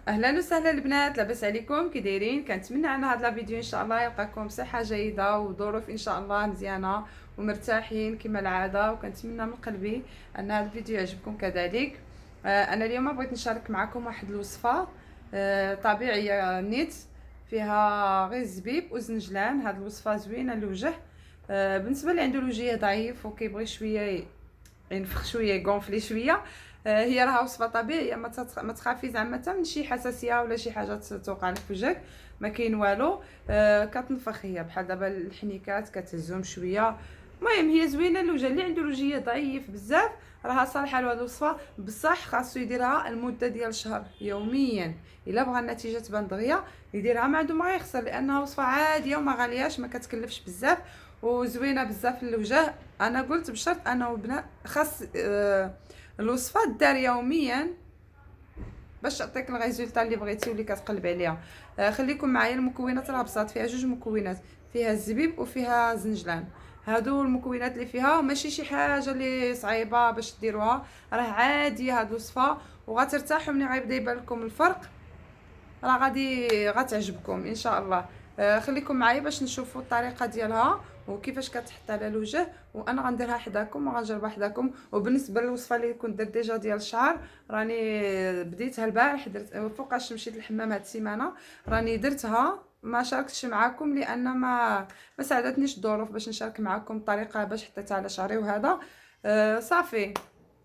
اهلا وسهلا البنات، لاباس عليكم؟ كي دايرين؟ كنتمنى ان هذا الفيديو ان شاء الله يلقاكم بصحه جيده وظروف ان شاء الله مزيانه ومرتاحين كما العاده، وكنتمنى من قلبي ان هذا الفيديو يعجبكم كذلك. انا اليوم بغيت نشارك معكم واحد الوصفه طبيعيه نيت، فيها غير الزبيب وزنجلان. هذه الوصفه زوينه للوجه. بالنسبه اللي عنده الوجه ضعيف وكيبغي شويه ينفخ شويه يغونفلي شويه، هي راها وصفه طبيعيه، ما تخافي زعما حتى من شي حساسيه ولا شي حاجه توقع لك في وجهك، ما كاين والو. كتنفخ هي بحال دابا الحنيكات كتهزهم شويه. المهم هي زوينه للوجه، اللي عنده الوجه ضعيف بزاف راها صالحه لهاد الوصفه، بصح خاصو يديرها المده ديال شهر يوميا. الا بغى النتيجه تبان دغيا يديرها، ما عنده ما يخسر، لانها وصفه عاديه وما غالياش، ما كتكلفش بزاف وزوينه بزاف للوجه. انا قلت بشرط انه بنات خاص الوصفه دار يوميا باش تعطيك الريزولطا اللي بغيتي واللي كتقلب عليها. خليكم معايا. المكونات راه بساط، فيها جوج مكونات، فيها الزبيب وفيها زنجلان. هادو المكونات اللي فيها، ماشي شي حاجه اللي صعيبه باش ديروها، راه عاديه هاد الوصفه وغترتاحوا ملي غيبدا يبان لكم الفرق. راه غتعجبكم ان شاء الله. خليكم معايا باش نشوفوا الطريقه ديالها وكيفاش كتحط على الوجه، وانا غنديرها حداكم وغنجربها حداكم. وبالنسبه للوصفه اللي كنت درت ديجا ديال الشعر، راني بديتها البارح، درت فوقاش مشيت للحمام هاد السيمانه راني درتها، ما شاركتش معكم لان ما ساعدتنيش الظروف باش نشارك معكم الطريقه باش حطيتها على شعري وهذا. صافي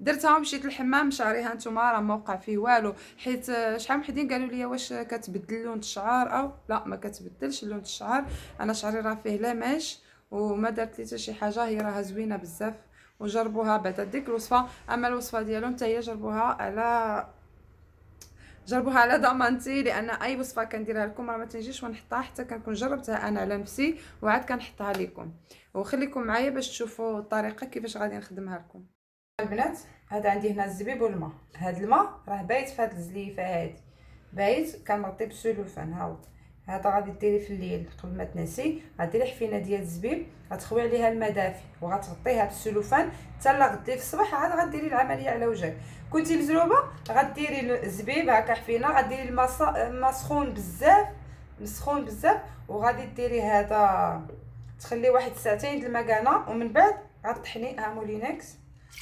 درتها ومشيت للحمام. شعري ها نتوما راه ما وقع فيه والو، حيت شحال من حدين قالوا لي واش كتبدل لون الشعر او لا، ما كتبدلش لون الشعر. انا شعري راه فيه لاماش وما درت لي حتى شي حاجه، هي راها زوينه بزاف. وجربوها بعد ديك الوصفه. اما الوصفه ديالو نتا هي جربوها على ضمانتي، لان اي وصفه كنديرها لكم راه ما تنجيش ونحطها حتى كنكون جربتها انا على نفسي وعاد كنحطها لكم. وخليكم معايا باش تشوفوا الطريقه كيفاش غادي نخدمها لكم. البنات، هذا عندي هنا الزبيب والماء. هذا الماء راه بايت في هذه الزليفه، هذه بايت كنغطيه بالسلوفان. هاو هذا غادي ديريه في الليل قبل ما تنسي، غديري حفينه ديال الزبيب، غتخوي عليها الماء دافي وغتغطيها بالسلوفان حتى لا غدي في الصباح عاد غديري العمليه على وجهك. كنتي مزروبه غديري الزبيب هكا حفينه، غديري الماء سخون بزاف، مسخون بزاف، وغادي ديري هذا تخليه واحد ساعتين د المكانه، ومن بعد غطحني مولينكس،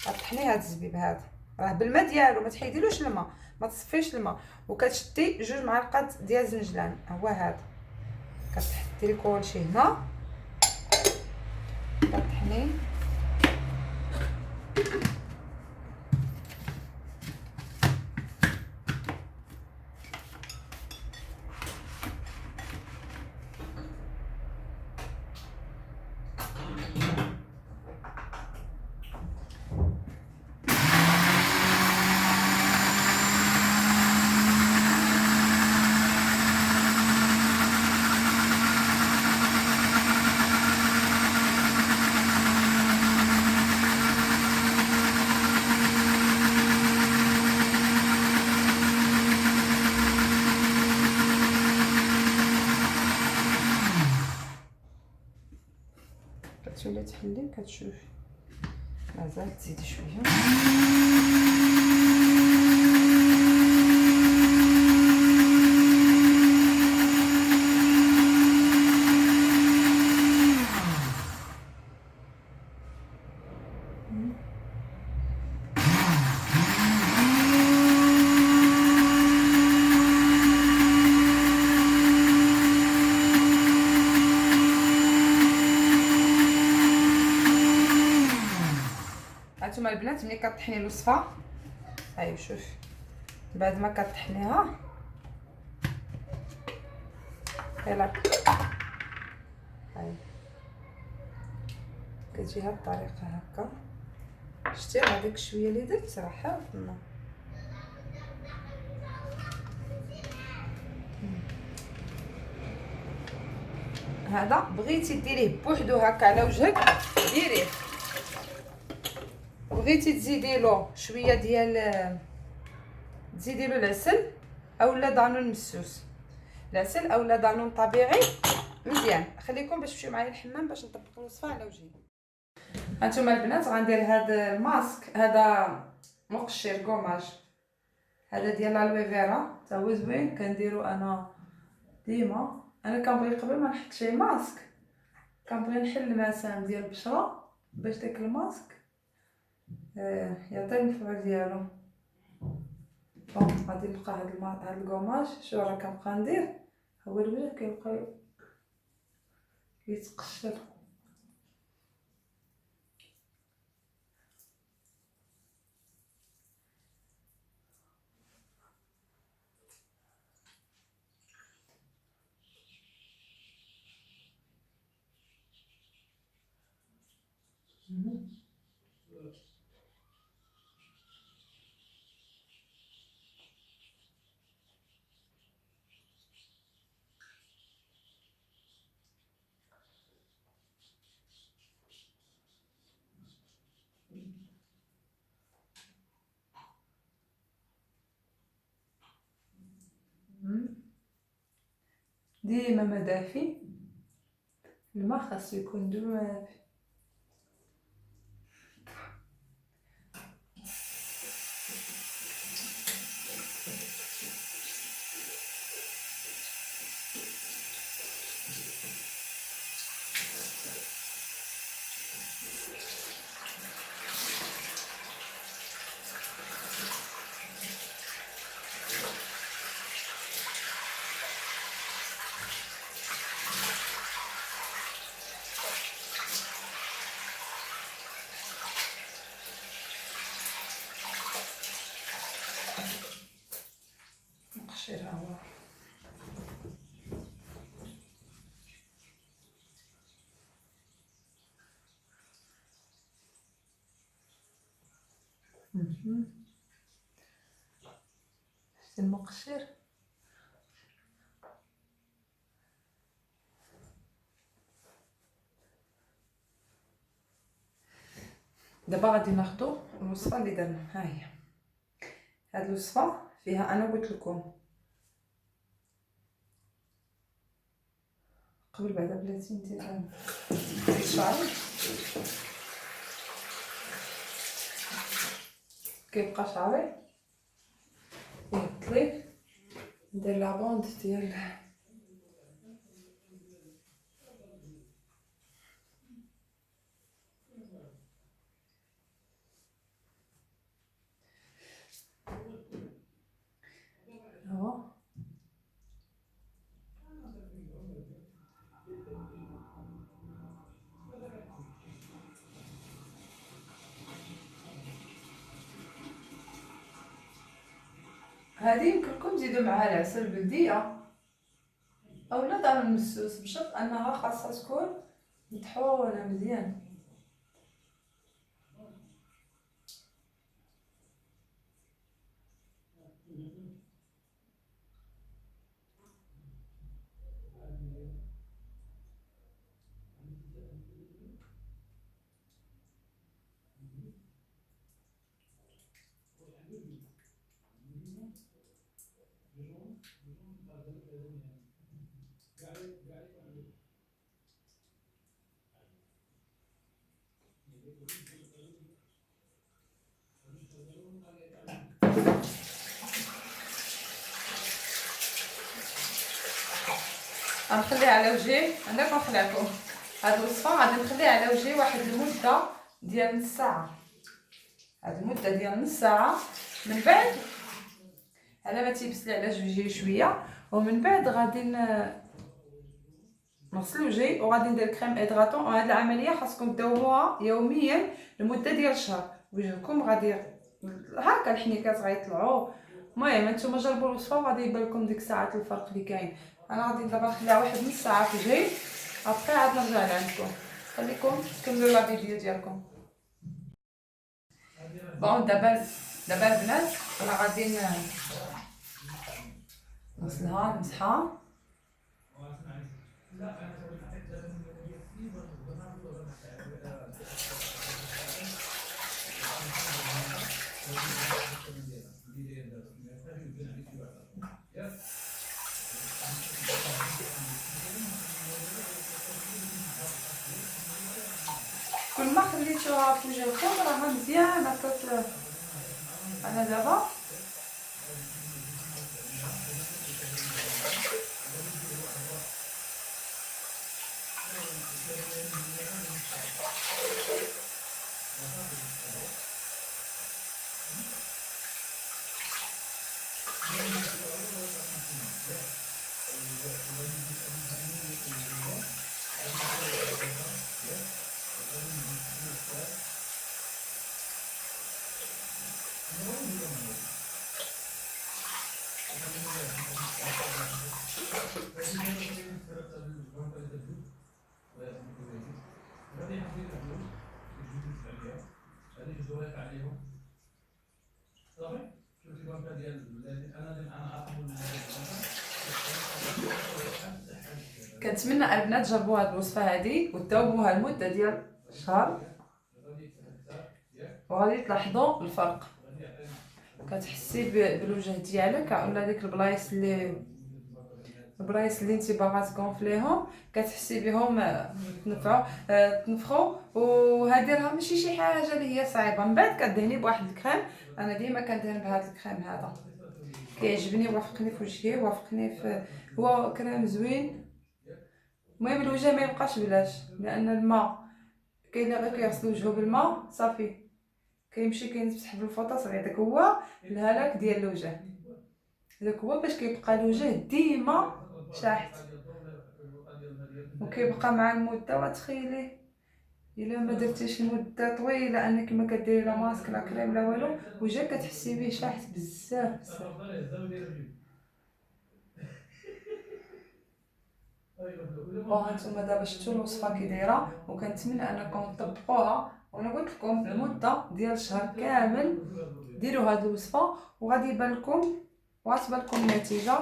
غطحني هذا الزبيب هذا راه بالماء ديالو، ما تحيديلوش الماء، ما تصفيش الماء. وكتشدي جوج معالق ديال الزنجلان، هو هذا كتحطي كلشي هنا كطحني. كتولي تحلي كتشوفي مازال تزيدي شويه. هانتوما البنات ملي كطحني الوصفه، هاي شوفي بعد ما كطحنيها يلا هاي كتجي هاد الطريقه هكا. شتي هذاك شويه اللي درت راه حار في الماء. هذا بغيتي ديريه بوحدو هكا على وجهك ديريه، بغيتي تزيدي له شويه ديال تزيدي له العسل اولا دانون مسوس، العسل اولا دانون طبيعي مزيان. خليكم باش تمشيو معايا الحمام باش نطبق الوصفه على وجهي. هانتوما البنات غندير هذا الماسك، هذا مقشر كوماج، هذا ديال الالوي فيرا تا هو زوين، كنديرو انا ديما. انا كنبغي قبل ما نحط شي ماسك كنبغي نحل المسام ديال البشره باش داك الماسك يعطي المفعول ديالو. بون غادي نبقى هاد الكوماج شو راه كنبقى ندير، هو الوجه كيبقى يتقشر. ديما ما دافي، الماء خاصو يكون دافي. نقشرها هو شتي المقشر. دابا غادي ناخدو الوصفه اللي درنا. ها هي هاد الوصفه فيها انا قلت لكم قبل بعدا بلاتي ندير شعري كيبقى شعري يطلي، ندير لابوند ديال اهو. هذه يمكنكم تزيدوا معها العسل البلديه اولا دار المسوس، بشرط انها خاصها تكون مطحونه مزيان. غنخليها على وجهي، انا كنخليكم هاد الوصفه غادي نخليها على وجهي واحد المده ديال نص ساعه. هاد المده ديال نص ساعه من بعد على ما تيبسلي على وجهي شويه، ومن بعد غادي نغسل وجهي وغادي ندير كريم ادغاتون. وهاد العمليه خاصكم تداوموها يوميا لمده ديال شهر، وجهكم غادي هكا الحنيكات غيطلعوا. المهم نتوما جربوا الوصفه وغادي يبان لكم ديك الساعات الفرق اللي كاين. انا غادي دابا نخليها واحد نص ساعه في وجهي، ابقي عاد نرجع لعندكم. خليكم تكملوا لا فيديو ديالكم. بون دابا البنات راه غادي نغسلها نمسحها. كل ما خليتوها في وجهكم راها مزيانه انا دابا كنتمنى البنات تجربوا هاد الوصفه هادي وتداوموها لمده ديال شهر، وغادي تلاحظوا الفرق. كتحسي بالوجه ديالك ولا ديك البلايص اللي انت باغا تكونفليهم كتحسي بهم تنفخوا. وهذه راه ماشي شي حاجه اللي هي صعيبه. من بعد كدهني بواحد الكريم، انا ديما كندهن بهذا الكريم هذا، كيعجبني، وافقني في وجهي، وافقني في، هو كريم زوين. المهم الوجه ما يبقاش بلاش، لان الماء كاين اللي غير كيغسل وجهه بالماء صافي كيمشي كينسحب بالفوطه صافي. هذاك هو الهلاك ديال الوجه، هذاك هو باش كيبقى الوجه ديما شاحت وكيبقى مع المده. وتخيلي الا ما درتيش مده طويله انك ما كديري لا ماسك لا كريم لا والو، وجهك كتحسي به شاحت بزاف بزاف. وهانتوما دابا شفتوا الوصفه كي دايره، وكنتمنى انكم تطبقوها. وانا قلت لكم المده ديال شهر كامل ديروا هذه الوصفه وغادي يبان لكم وغتبان لكم النتيجه.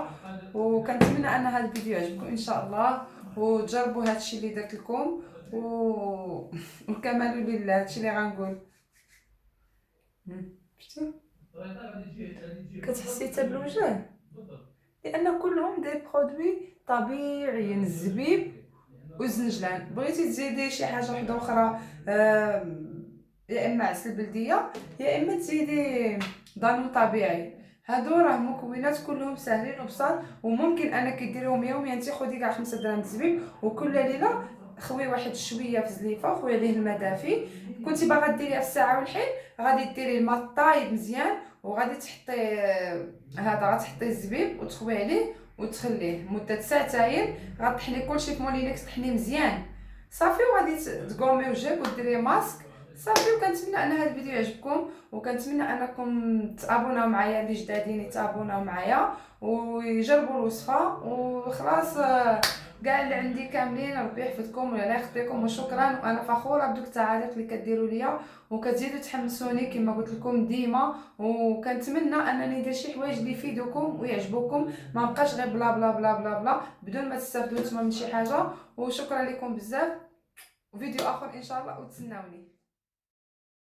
وكنتمنى ان هذا الفيديو يعجبكم ان شاء الله، وتجربوا هذا الشيء اللي درت لكم والكمال لله. هادشي اللي غنقول. شفتوا كتحسي حتى بالوجه، لان كلهم دي برودوي طبيعيين، الزبيب والزنجلان. بغيتي تزيدي شي حاجه وحده اخرى، يا اما عسل بلديه يا اما تزيدي ضانو طبيعي. هادو راه مكونات كلهم ساهلين وبساط، وممكن انك ديريهم يوميا. انت خدي كاع 5 دراهم الزبيب، وكل ليله خوي واحد شويه في زليفه، خوي عليه الماء دافي. كنتي باغا ديريها في الساعه والحين، غادي ديري الماء طايب مزيان، وغادي تحطي هذا، غتحطي الزبيب وتخوي عليه وتخليه مده ساعتين. غطحني كلشي في مولينكس، طحنيه مزيان صافي، وغادي تقومي وجهك وديري ماسك صافي. وكنتمنى ان هذا الفيديو يعجبكم، وكنتمنى انكم تابوناو معايا، اللي جدادين يتابوناو معايا ويجربوا الوصفه. وخلاص كاع اللي عندي كاملين ربي يحفظكم ولا يخطيكم، وشكرا. وانا فخوره بدوك التعاليق اللي كديروا ليا وكتزيدوا تحمسوني كما قلت لكم ديما. وكنتمنى انني ندير شي حوايج اللي يفيدوكم ويعجبوكم، ما بقاش غير بلا بلا بلا بلا بلا بدون ما تستافدوا نتوما من شي حاجه. وشكرا لكم بزاف، وفيديو اخر ان شاء الله وتسناوني.